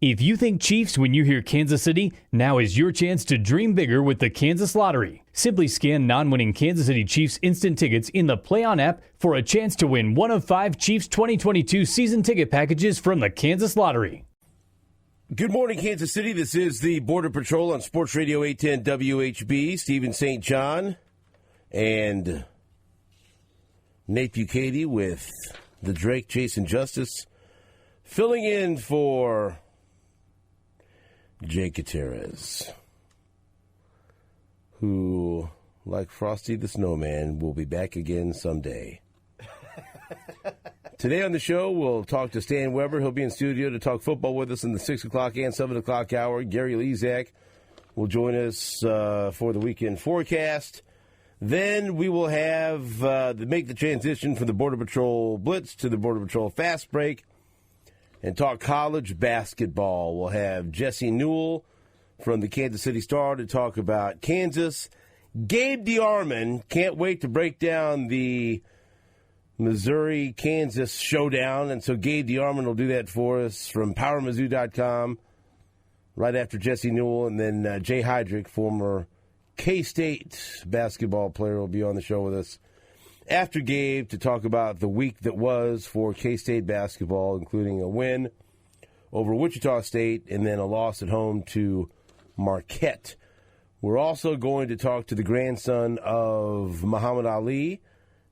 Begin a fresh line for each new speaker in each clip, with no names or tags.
If you think Chiefs when you hear Kansas City, now is your chance to dream bigger with the Kansas Lottery. Simply scan non-winning Kansas City Chiefs instant tickets in the Play On app for a chance to win one of 5 Chiefs 2022 season ticket packages from the Kansas Lottery.
Good morning, Kansas City. This is the Border Patrol on Sports Radio 810 WHB. Stephen St. John and Nate Bucati with the Drake, Jason Justice, filling in for Jake Gutierrez, who, like Frosty the Snowman, will be back again someday. Today on the show, we'll talk to Stan Weber. He'll be in studio to talk football with us in the 6 o'clock and 7 o'clock hour. Gary Lezak will join us for the weekend forecast. Then we will have make the transition from the Border Patrol Blitz to the Border Patrol Fast Break and talk college basketball. We'll have Jesse Newell from the Kansas City Star to talk about Kansas. Gabe DeArmond can't wait to break down the Missouri-Kansas showdown, and so Gabe DeArmond will do that for us from PowerMizzou.com right after Jesse Newell, and then Jay Heydrich, former K-State basketball player, will be on the show with us after Gabe to talk about the week that was for K-State basketball, including a win over Wichita State and then a loss at home to Marquette. We're also going to talk to the grandson of Muhammad Ali,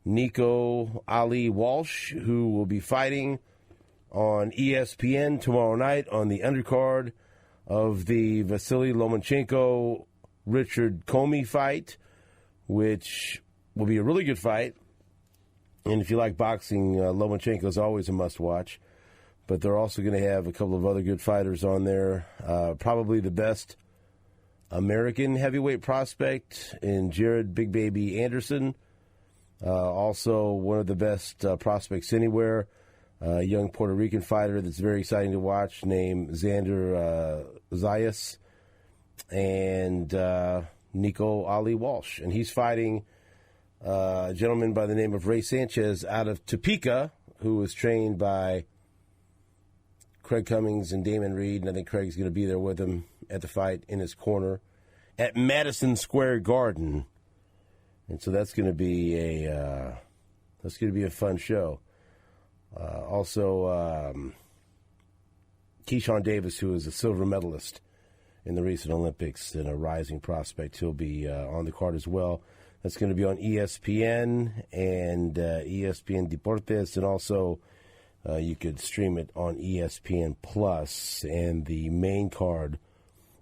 Nico Ali Walsh, who will be fighting on ESPN tomorrow night on the undercard of the Vasily Lomachenko-Richard Comey fight, which will be a really good fight. And if you like boxing, Lomachenko is always a must-watch. But they're also going to have a couple of other good fighters on there. Probably the best American heavyweight prospect in Jared Big Baby Anderson. Also one of the best prospects anywhere. A young Puerto Rican fighter that's very exciting to watch named Xander Zayas. And Nico Ali Walsh. And he's fighting a gentleman by the name of Ray Sanchez out of Topeka, who was trained by Craig Cummings and Damon Reed, and I think Craig's going to be there with him at the fight in his corner at Madison Square Garden. And so that's going to be a fun show. Also, Keyshawn Davis, who is a silver medalist in the recent Olympics and a rising prospect, he'll be on the card as well. That's going to be on ESPN and ESPN Deportes, and also you could stream it on ESPN Plus. And the main card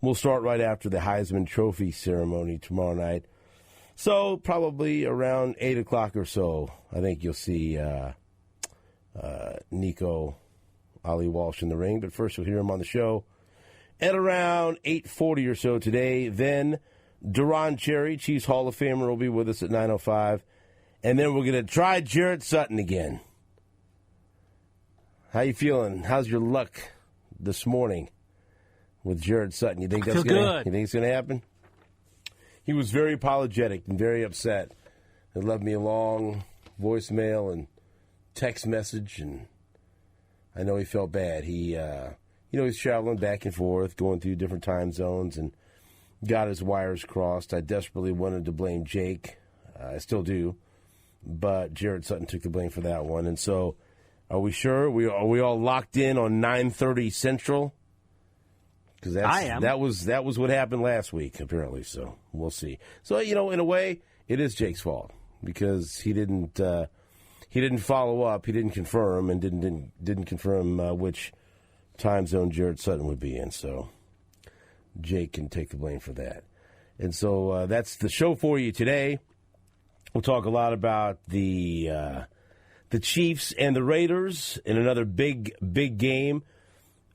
will start right after the Heisman Trophy ceremony tomorrow night. So probably around 8 o'clock or so, I think you'll see Nico Ali Walsh in the ring. But first you'll hear him on the show at around 8:40 or so today. Then Duron Cherry, Chiefs Hall of Famer, will be with us at 9:05. And then we're going to try Jarrett Sutton again. How you feeling? How's your luck this morning with Jarrett Sutton? You think that's good? You think it's going to happen? He was very apologetic and very upset. He left me a long voicemail and text message, and I know he felt bad. He, he's traveling back and forth, going through different time zones, and got his wires crossed. I desperately wanted to blame Jake. I still do. But Jarrett Sutton took the blame for that one. And so, are we sure? Are we all locked in on 9:30 Central? Because that was what happened last week, apparently. So we'll see. So in a way, it is Jake's fault because he didn't follow up, he didn't confirm, and didn't confirm which time zone Jarrett Sutton would be in. So Jake can take the blame for that. And so that's the show for you today. We'll talk a lot about the Chiefs and the Raiders in another big game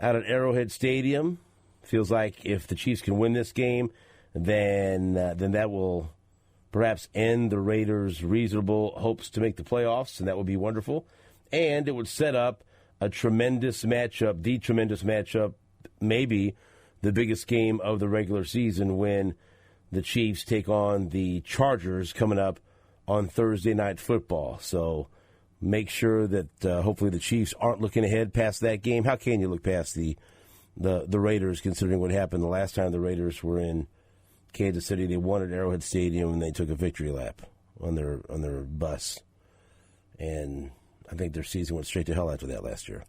out at Arrowhead Stadium. Feels like if the Chiefs can win this game, then that will perhaps end the Raiders' reasonable hopes to make the playoffs, and that would be wonderful. And it would set up a tremendous matchup, maybe the biggest game of the regular season when the Chiefs take on the Chargers coming up on Thursday Night Football. So make sure that hopefully the Chiefs aren't looking ahead past that game. How can you look past the the Raiders, considering what happened the last time the Raiders were in Kansas City. They won at Arrowhead Stadium, and they took a victory lap on their bus. And I think their season went straight to hell after that last year,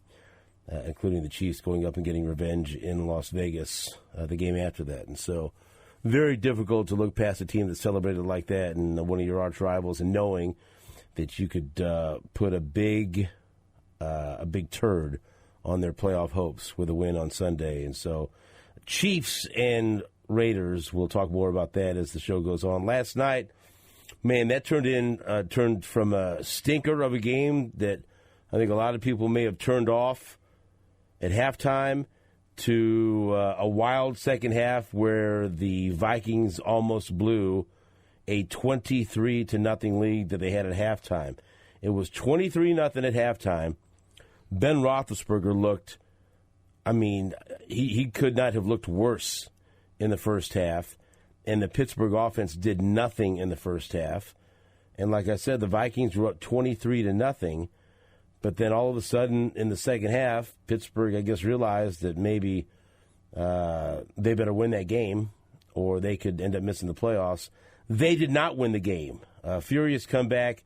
including the Chiefs going up and getting revenge in Las Vegas the game after that. And so very difficult to look past a team that celebrated like that and one of your arch rivals and knowing that you could put a big turd on their playoff hopes with a win on Sunday. And so Chiefs and Raiders, we'll talk more about that as the show goes on. Last night, man, that turned from a stinker of a game that I think a lot of people may have turned off at halftime to a wild second half where the Vikings almost blew a 23-0 lead that they had at halftime. It was 23-0 at halftime. Ben Roethlisberger looked, he could not have looked worse in the first half, and the Pittsburgh offense did nothing in the first half. And like I said, the Vikings were up 23-0, but then all of a sudden in the second half, Pittsburgh, I guess, realized that maybe they better win that game or they could end up missing the playoffs. They did not win the game. Furious comeback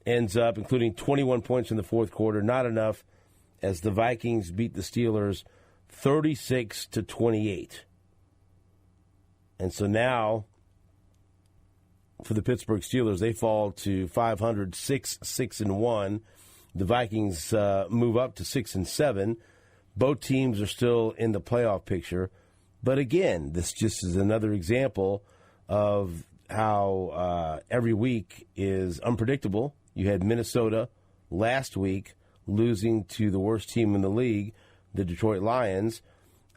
ends up including 21 points in the fourth quarter, not enough, as the Vikings beat the Steelers 36-28. And so now, for the Pittsburgh Steelers, they fall to 500, 6-1. The Vikings move up to 6-7. Both teams are still in the playoff picture. But again, this just is another example of how every week is unpredictable. You had Minnesota last week losing to the worst team in the league, the Detroit Lions,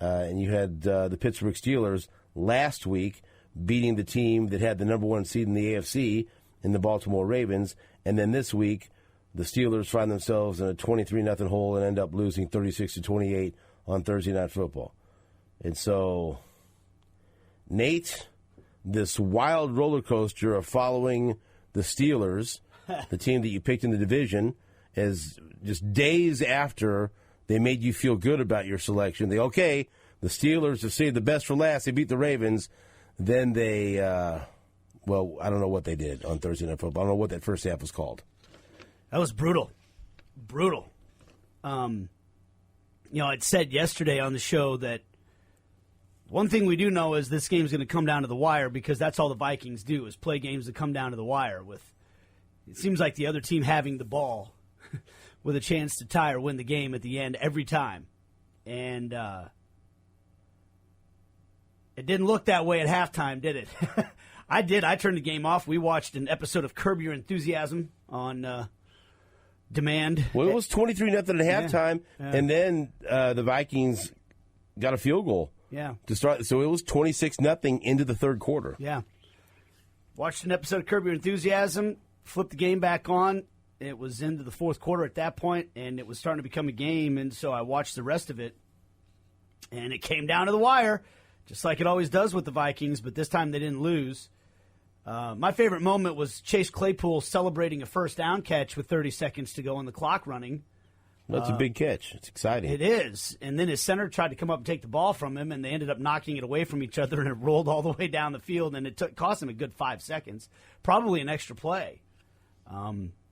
and you had the Pittsburgh Steelers last week beating the team that had the number one seed in the AFC in the Baltimore Ravens, and then this week the Steelers find themselves in a 23-0 hole and end up losing 36-28 on Thursday Night Football. And so, Nate, this wild roller coaster of following the Steelers, the team that you picked in the division, as just days after they made you feel good about your selection, the Steelers have saved the best for last. They beat the Ravens. Then they, I don't know what they did on Thursday Night Football. I don't know what that first half was called.
That was brutal. Brutal. I'd said yesterday on the show that one thing we do know is this game's going to come down to the wire because that's all the Vikings do is play games that come down to the wire with, it seems like the other team having the ball with a chance to tie or win the game at the end every time. And it didn't look that way at halftime, did it? I did. I turned the game off. We watched an episode of Curb Your Enthusiasm on demand.
Well, it was 23-0 at halftime, and then the Vikings got a field goal to start. So it was 26-0 into the third quarter.
Yeah. Watched an episode of Curb Your Enthusiasm, flipped the game back on. It was into the fourth quarter at that point, and it was starting to become a game, and so I watched the rest of it, and it came down to the wire, just like it always does with the Vikings, but this time they didn't lose. My favorite moment was Chase Claypool celebrating a first down catch with 30 seconds to go and the clock running.
That's a big catch. It's exciting.
It is. And then his center tried to come up and take the ball from him, and they ended up knocking it away from each other, and it rolled all the way down the field, and it cost him a good 5 seconds, probably an extra play.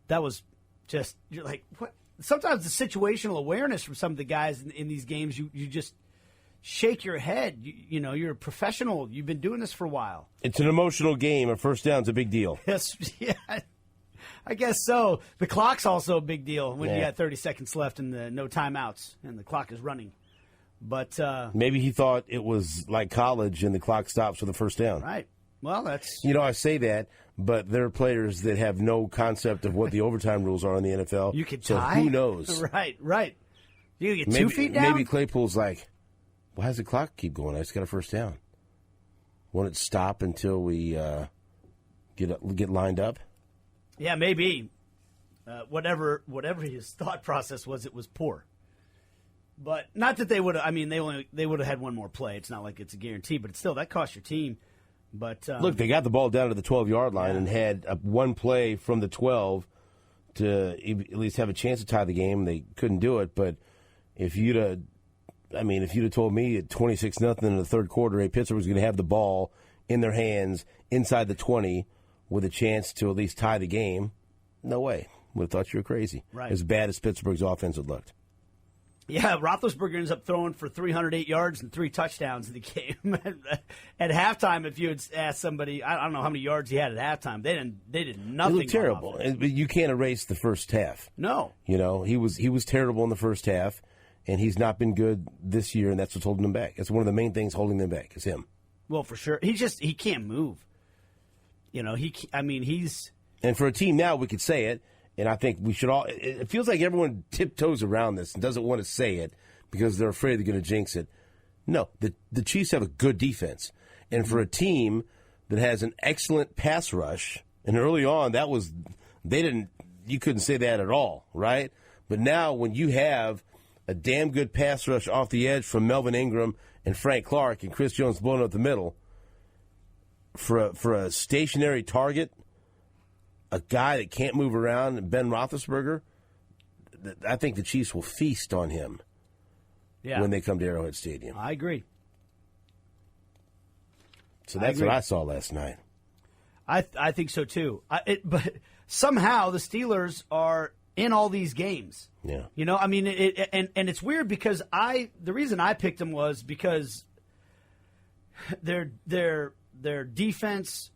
That was just, you're like, what? Sometimes the situational awareness from some of the guys in these games, you just shake your head. You're a professional. You've been doing this for a while.
It's an emotional game. A first down's a big deal.
Yes, yeah, I guess so. The clock's also a big deal when you got 30 seconds left and no timeouts and the clock is running. But
maybe he thought it was like college and the clock stops for the first down.
Right. Well, that's...
I say that, but there are players that have no concept of what the overtime rules are in the NFL.
You could
tie? So who knows?
Right. You get 2 feet down?
Maybe Claypool's like, why does the clock keep going? I just got a first down. Won't it stop until we get lined up?
Yeah, maybe. Whatever his thought process was, it was poor. But not that they would have. I mean, they would have had one more play. It's not like it's a guarantee, but still, that cost your team. But
look, they got the ball down to the 12-yard line and had one play from the 12 to at least have a chance to tie the game. They couldn't do it, but if you'd have I mean, if you'd have told me at 26-0 in the third quarter, hey, Pittsburgh was going to have the ball in their hands inside the 20 with a chance to at least tie the game, no way. Would have thought you were crazy.
Right.
As bad as Pittsburgh's offense had looked.
Yeah, Roethlisberger ends up throwing for 308 yards and 3 touchdowns in the game. At halftime, if you had asked somebody, I don't know how many yards he had at halftime, they did nothing.
It looked terrible. But you can't erase the first half.
No.
You know, he was terrible in the first half, and he's not been good this year, and that's what's holding him back. It's one of the main things holding them back is him.
Well, for sure. He can't move. You know, he's...
And for a team now, we could say it, and I think we should all. It feels like everyone tiptoes around this and doesn't want to say it because they're afraid they're going to jinx it. No, the Chiefs have a good defense, and for a team that has an excellent pass rush, and early on you couldn't say that at all, right? But now when you have a damn good pass rush off the edge from Melvin Ingram and Frank Clark and Chris Jones blowing up the middle for a stationary target. A guy that can't move around, Ben Roethlisberger, I think the Chiefs will feast on him when they come to Arrowhead Stadium.
I agree.
So that's what I saw last night.
I think so, too. But somehow the Steelers are in all these games.
Yeah.
You know, I mean, and it's weird because the reason I picked them was because their defense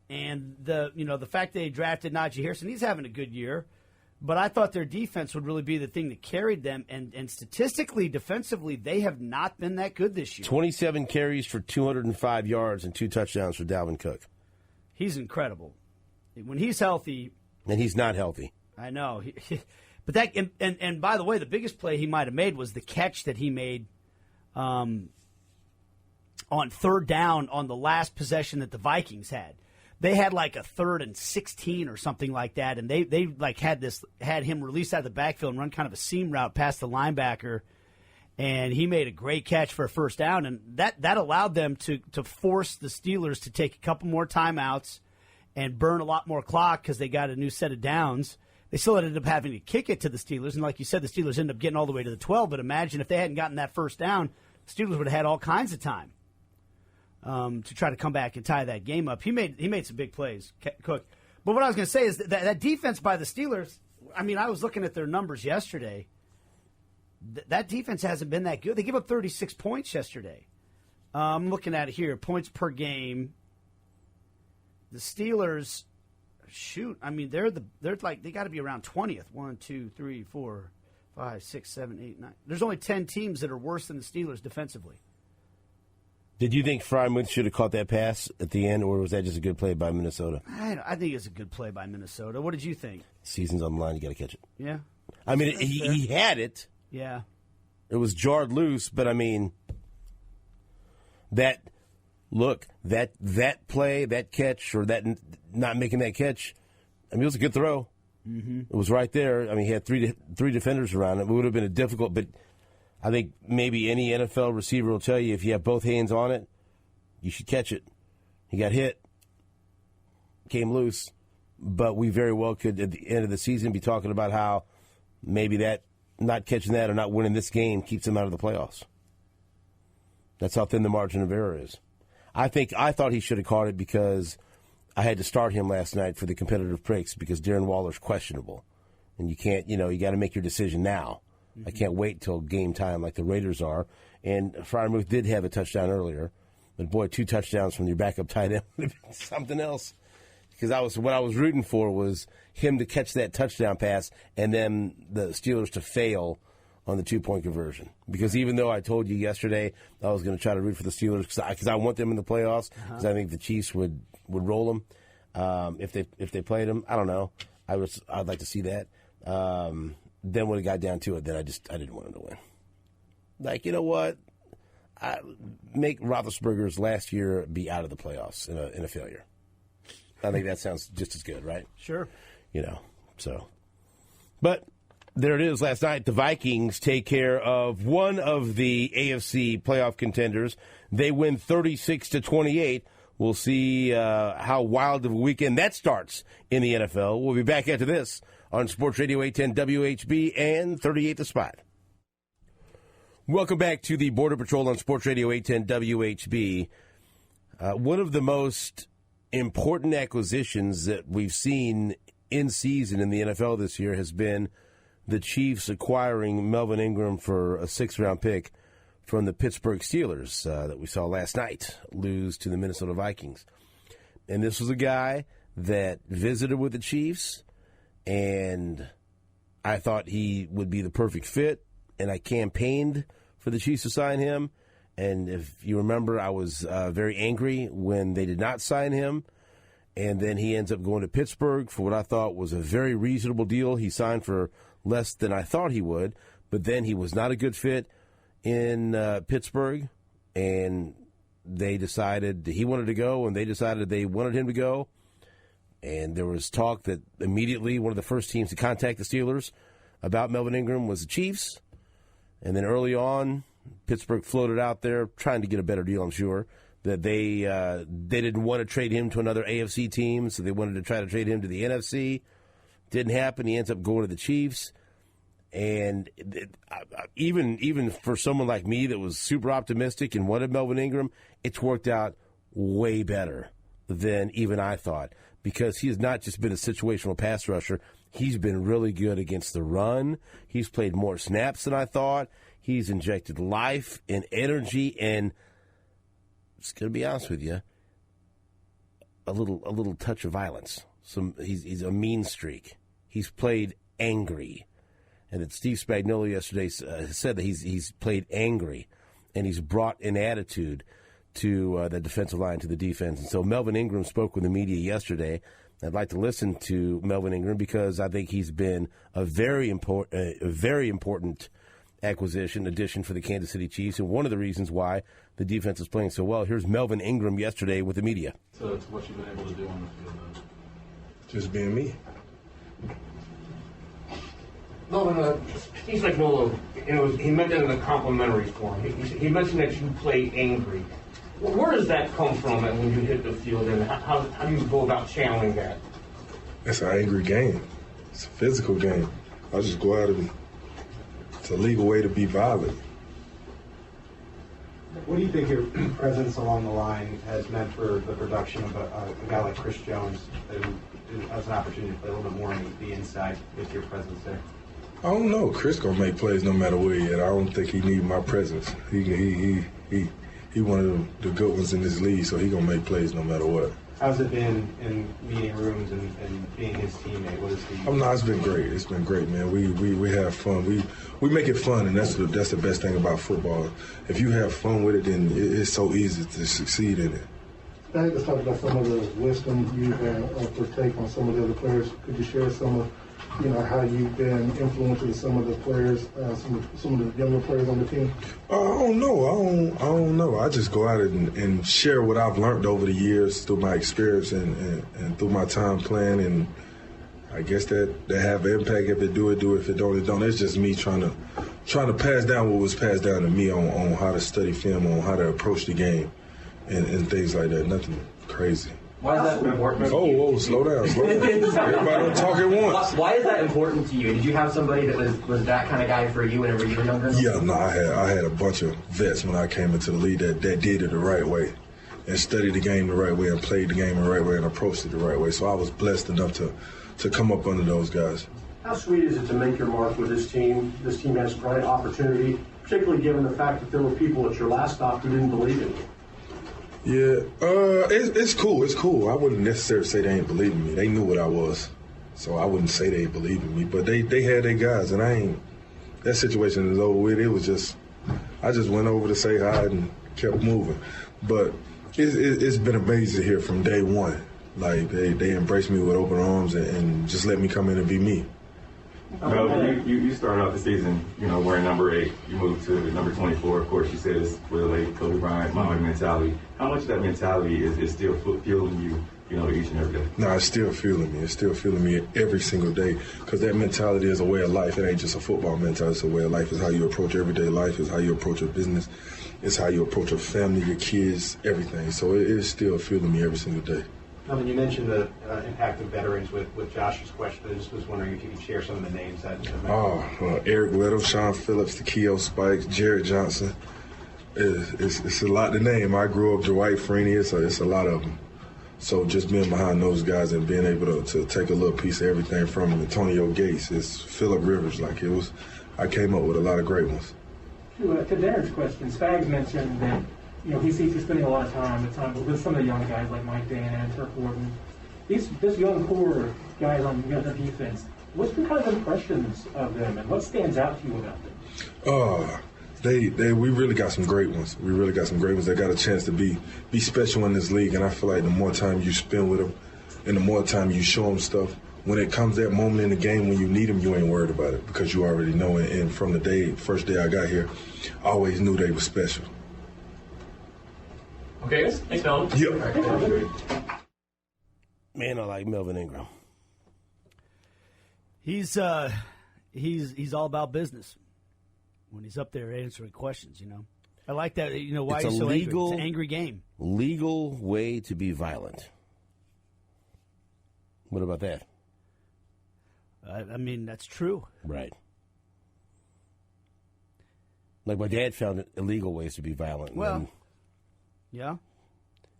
and the fact they drafted Najee Harrison, he's having a good year. But I thought their defense would really be the thing that carried them. And statistically, defensively, they have not been that good this year. 27
carries for 205 yards and 2 touchdowns for Dalvin Cook.
He's incredible. When he's healthy. And
he's not healthy.
I know. But that and by the way, the biggest play he might have made was the catch that he made on third down on the last possession that the Vikings had. They had like a 3rd and 16 or something like that, and they like had him released out of the backfield and run kind of a seam route past the linebacker, and he made a great catch for a first down, and that allowed them to force the Steelers to take a couple more timeouts and burn a lot more clock because they got a new set of downs. They still ended up having to kick it to the Steelers, and like you said, the Steelers ended up getting all the way to the 12, but imagine if they hadn't gotten that first down, the Steelers would have had all kinds of time to try to come back and tie that game up. He made some big plays, Cook. But what I was going to say is that defense by the Steelers, I mean, I was looking at their numbers yesterday. That defense hasn't been that good. They gave up 36 points yesterday. I'm looking at it here, points per game. The Steelers, I mean, they're like they got to be around 20th. 1, 2, 3, 4, 5, 6, 7, 8, 9. There's only 10 teams that are worse than the Steelers defensively.
Did you think Freiermuth should have caught that pass at the end, or was that just a good play by Minnesota?
I think it's a good play by Minnesota. What did you think?
Season's on the line. You got to catch it.
Yeah.
I mean, he had it.
Yeah.
It was jarred loose, but I mean, that play, that catch, or that not making that catch, I mean, it was a good throw. Mm-hmm. It was right there. I mean, he had three defenders around him. It would have been a difficult, but I think maybe any NFL receiver will tell you if you have both hands on it, you should catch it. He got hit, came loose, but we very well could, at the end of the season, be talking about how maybe that not catching that or not winning this game keeps him out of the playoffs. That's how thin the margin of error is. I thought he should have caught it because I had to start him last night for the competitive breaks because Darren Waller's questionable. And you can't, you got to make your decision now. Mm-hmm. I can't wait till game time like the Raiders are. And Freiermuth did have a touchdown earlier. But, boy, 2 touchdowns from your backup tight end would have been something else. Because what I was rooting for was him to catch that touchdown pass and then the Steelers to fail on the 2-point conversion. Because even though I told you yesterday I was going to try to root for the Steelers because I want them in the playoffs, because I think the Chiefs would roll them if they played them. I don't know. I'd like to see that. Then when it got down to it, then I didn't want them to win. Like, you know what? Make Roethlisberger's last year be out of the playoffs in a failure. I think that sounds just as good, right?
Sure.
So. But there it is last night. The Vikings take care of one of the AFC playoff contenders. They win 36-28. We'll see how wild of a weekend that starts in the NFL. We'll be back after this on Sports Radio 810 WHB and 38 The Spot. Welcome back to the Border Patrol on Sports Radio 810 WHB. One of the most important acquisitions that we've seen in season in the NFL this year has been the Chiefs acquiring Melvin Ingram for a 6th-round pick from the Pittsburgh Steelers that we saw last night lose to the Minnesota Vikings. And this was a guy that visited with the Chiefs, and I thought he would be the perfect fit, and I campaigned for the Chiefs to sign him. And if you remember, I was very angry when they did not sign him. And then he ends up going to Pittsburgh for what I thought was a very reasonable deal. He signed for less than I thought he would. But then he was not a good fit in Pittsburgh. And they decided he wanted to go, and they decided they wanted him to go. And there was talk that immediately one of the first teams to contact the Steelers about Melvin Ingram was the Chiefs. And then early on, Pittsburgh floated out there trying to get a better deal, I'm sure, that they didn't want to trade him to another AFC team, so they wanted to try to trade him to the NFC. Didn't happen. He ends up going to the Chiefs. And even for someone like me that was super optimistic and wanted Melvin Ingram, it's worked out way better than even I thought, because he has not just been a situational pass rusher. He's been really good against the run. He's played more snaps than I thought. He's injected life and energy, and it's going to be honest with you, a little touch of violence. He's a mean streak. He's played angry, and that Steve Spagnuolo yesterday said that he's played angry, and he's brought an attitude to the defensive line, to the defense. And so Melvin Ingram spoke with the media yesterday. I'd like to listen to Melvin Ingram because I think he's been a very important addition for the Kansas City Chiefs, and one of the reasons why the defense is playing so well. Here's Melvin Ingram yesterday with the media.
So it's what you've been able to do on the field.
Just being me.
No, Steve Spagnuolo, he meant that in a complimentary form. He mentioned that you play angry. Where does that come from when you hit the field, and how do you go about channeling that?
It's an angry game. It's a physical game. I just go out and it's a legal way to be violent.
What do you think your presence along the line has meant for the production of a guy like Chris Jones, who has an opportunity to play a little bit more on the inside with your presence there?
I don't know. Chris gonna make plays no matter where he at. I don't think he need my presence. He one of the good ones in this league, so he gonna make plays no matter what.
How's it been in meeting rooms and being his teammate? What is the?
No, it's been great. It's been great, man. We have fun. We make it fun, and that's the best thing about football. If you have fun with it, then it's so easy to succeed in it.
Let's talk about some of the wisdom you have for take on some of the other players. Could you share some of, how you've been influencing some of the players, some of the younger players on the team?
I don't know. I just go out and share what I've learned over the years through my experience and through my time playing. And I guess that have an impact. If it do, it do. If it don't, it don't. It's just me trying to pass down what was passed down to me on how to study film, on how to approach the game, and things like that. Nothing crazy.
Why is that important to you?
Oh, slow down. Everybody don't talk at once.
Why is that important to you? Did you have somebody that was that kind of guy for you whenever you were younger?
Yeah, no, I had a bunch of vets when I came into the league that did it the right way and studied the game the right way and played the game the right way and approached it the right way. So I was blessed enough to come up under those guys.
How sweet is it to make your mark with this team? This team has bright opportunity, particularly given the fact that there were people at your last stop who didn't believe in you.
Yeah, it's cool. It's cool. I wouldn't necessarily say they ain't believing me. They knew what I was, so I wouldn't say they believed in me. But they had their guys, and that situation is over with. It was just, I just went over to say hi and kept moving. But it's been amazing here from day one. Like they embraced me with open arms and just let me come in and be me.
Well, you started off the season, wearing number 8. You moved to number 24. Of course, you said it's with a late Kobe Bryant, Mamba mentality. How much of that mentality is still fueling you, each and every day?
No, it's still fueling me. It's still fueling me every single day because that mentality is a way of life. It ain't just a football mentality. It's a way of life. It's how you approach everyday life. It's how you approach your business. It's how you approach your family, your kids, everything. So it is still fueling me every single day.
Melvin, you mentioned the impact of veterans with Josh's question. I just was wondering if you could share some of the names that.
Eric Weddle, Sean Phillips, Takeo Spikes, Jared Johnson. It's a lot to name. I grew up Dwight Freeney. It's a lot of them. So just being behind those guys and being able to take a little piece of everything from them. Antonio Gates, it's Phillip Rivers. Like, it was, I came up with a lot of great ones.
To Darren's question, Spags mentioned that he's spending a lot of time with some of the young guys like Mike Dana and Turk Wharton. This young core guys on the other defense. What's your kind of impressions of them, and what stands out to you about them?
We really got some great ones. We really got some great ones that got a chance to be special in this league. And I feel like the more time you spend with them and the more time you show them stuff, when it comes that moment in the game when you need them, you ain't worried about it because you already know it. And from the first day I got here, I always knew they were special.
Okay, guys. Thanks, Melvin.
Yep.
Man, I like Melvin Ingram.
He's all about business. When he's up there answering questions, I like that. Why he's so angry. It's an angry game.
Legal way to be violent. What about that?
I mean, that's true.
Right. Like my dad found illegal ways to be violent.
Well, yeah.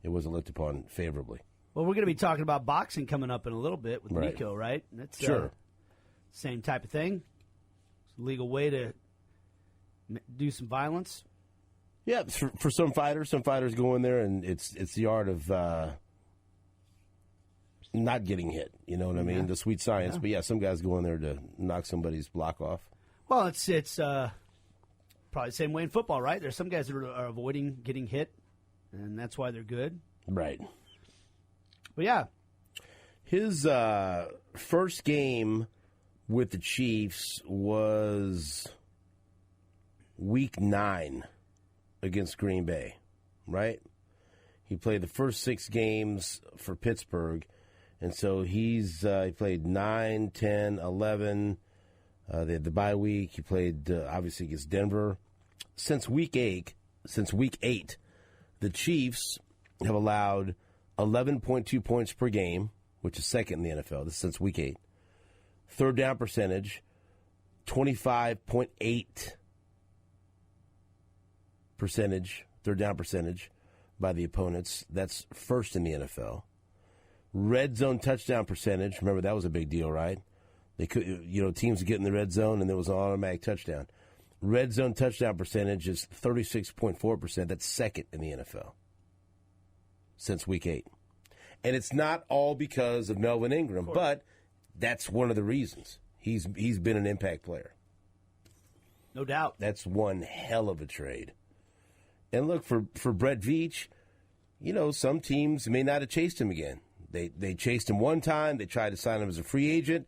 It wasn't looked upon favorably.
Well, we're going to be talking about boxing coming up in a little bit with Nico, right? That's
sure.
Same type of thing. It's a legal way to do some violence.
Yeah, for some fighters go in there and it's the art of not getting hit. You know what I mean? Yeah. The sweet science. Yeah. But yeah, some guys go in there to knock somebody's block off.
Well, it's probably the same way in football, right? There's some guys that are avoiding getting hit, and that's why they're good.
Right.
But yeah,
his first game with the Chiefs was Week 9 against Green Bay, right? He played the first 6 games for Pittsburgh, and so he played 9, 10, 11. They had the bye week. He played, obviously, against Denver. Since Week 8, the Chiefs have allowed 11.2 points per game, which is second in the NFL. This is since Week 8. Third down percentage, 25.8%. Third down percentage by the opponents. That's first in the NFL. Red zone touchdown percentage. Remember, that was a big deal, right? They could, teams would get in the red zone and there was an automatic touchdown. Red zone touchdown percentage is 36.4%. That's second in the NFL since Week 8. And it's not all because of Melvin Ingram, but that's one of the reasons. He's been an impact player.
No doubt.
That's one hell of a trade. And look, for Brett Veach, some teams may not have chased him again. They chased him one time. They tried to sign him as a free agent.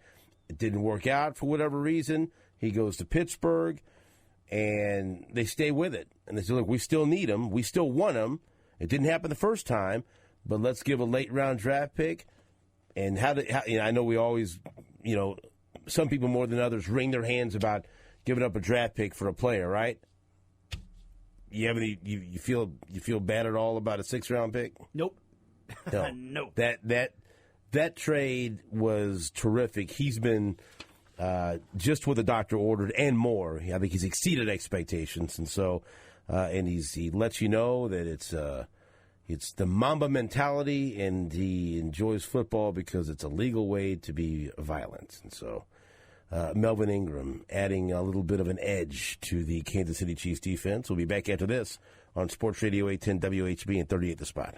It didn't work out for whatever reason. He goes to Pittsburgh, and they stay with it. And they say, look, we still need him. We still want him. It didn't happen the first time, but let's give a late-round draft pick. And I know we always, some people more than others wring their hands about giving up a draft pick for a player, right? You feel bad at all about a 6th-round pick?
Nope.
No.
Nope.
That trade was terrific. He's been just what the doctor ordered and more. I think he's exceeded expectations, and so he lets you know that it's the Mamba mentality, and he enjoys football because it's a legal way to be violent, and so. Melvin Ingram adding a little bit of an edge to the Kansas City Chiefs defense. We'll be back after this on Sports Radio 810 WHB and 38 The Spot.